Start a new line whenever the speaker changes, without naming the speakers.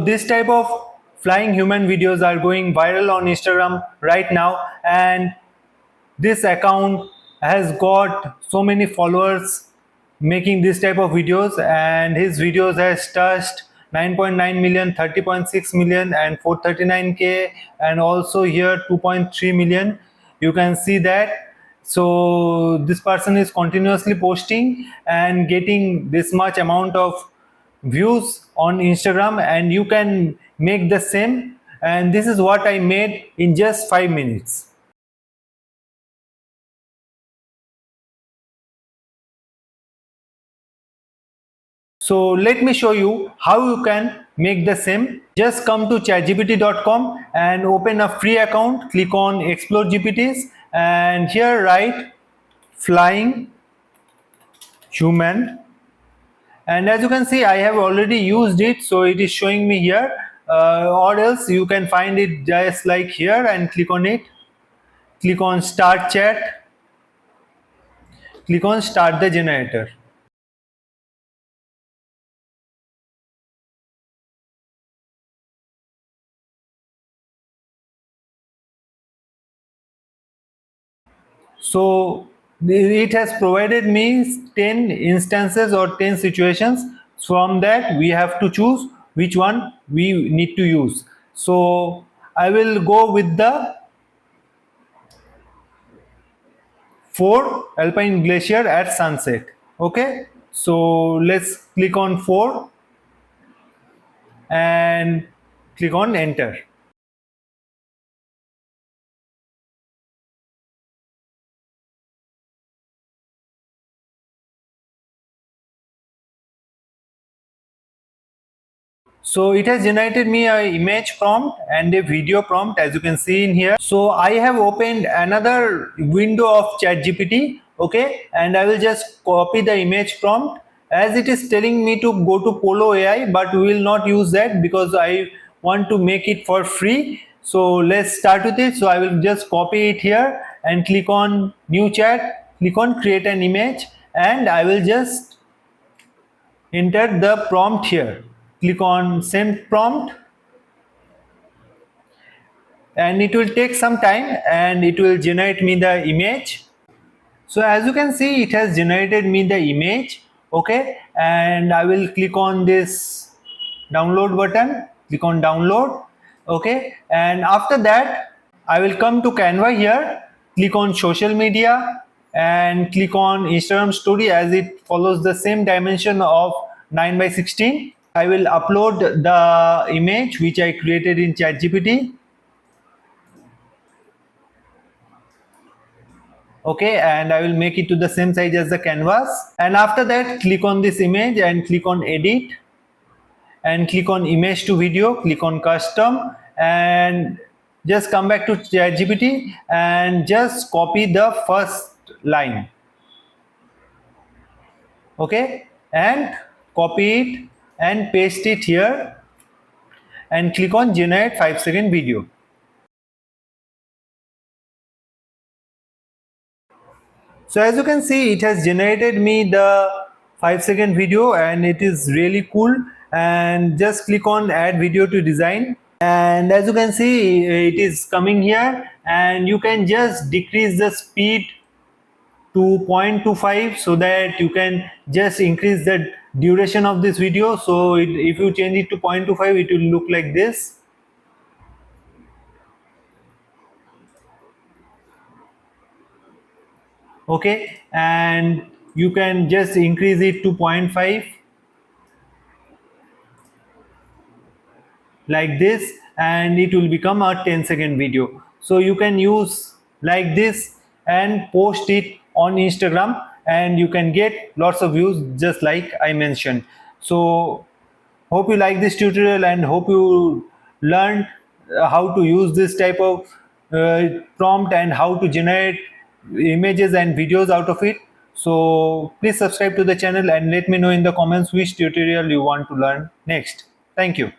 this type of flying human videos are going viral on Instagram right now, and this account has got so many followers making this type of videos, and his videos has touched 9.9 million, 30.6 million and 439k, and also here 2.3 million. You can see that. So this person is continuously posting and getting this much amount of views on Instagram, and you can make the same. And this is what I made in just 5 minutes. So let me show you how you can make the same. Just come to chatgpt.com and open a free account. Click on Explore GPTs and here write flying human. And as you can see, I have already used it, so it is showing me here. Or else you can find it just like here and click on it. Click on Start Chat. Click on Start the Generator. So it has provided me 10 instances or 10 situations. From that we have to choose which one we need to use. So I will go with the 4 Alpine Glacier at sunset. Okay, so let's click on 4 and click on enter. So it has generated me an image prompt and a video prompt, as you can see in here. So I have opened another window of ChatGPT, okay, and I will just copy the image prompt, as it is telling me to go to Polo AI, but we will not use that because I want to make it for free. So let's start with it. So I will just copy it here and click on new chat, click on create an image, and I will just enter the prompt here. Click on send prompt, and it will take some time and it will generate me the image. So as you can see, it has generated me the image, okay, and I will click on this download button, click on download, okay, and after that I will come to Canva here, click on social media and click on Instagram story, as it follows the same dimension of 9:16. I will upload the image which I created in ChatGPT. Okay, and I will make it to the same size as the canvas, and after that click on this image and click on edit and click on image to video, click on custom, and just come back to ChatGPT and just copy the first line, okay, and copy it and paste it here and click on generate 5-second video. So as you can see, it has generated me the 5-second video and it is really cool. And just click on add video to design, and as you can see, it is coming here, and you can just decrease the speed to 0.25 so that you can just increase the duration of this video. So if you change it to 0.25, it will look like this. Okay, and you can just increase it to 0.5 like this, and it will become a 10-second video. So you can use like this and post it on Instagram, and you can get lots of views just like I mentioned. So hope you like this tutorial and hope you learned how to use this type of prompt and how to generate images and videos out of it. So please subscribe to the channel and let me know in the comments which tutorial you want to learn next. Thank you.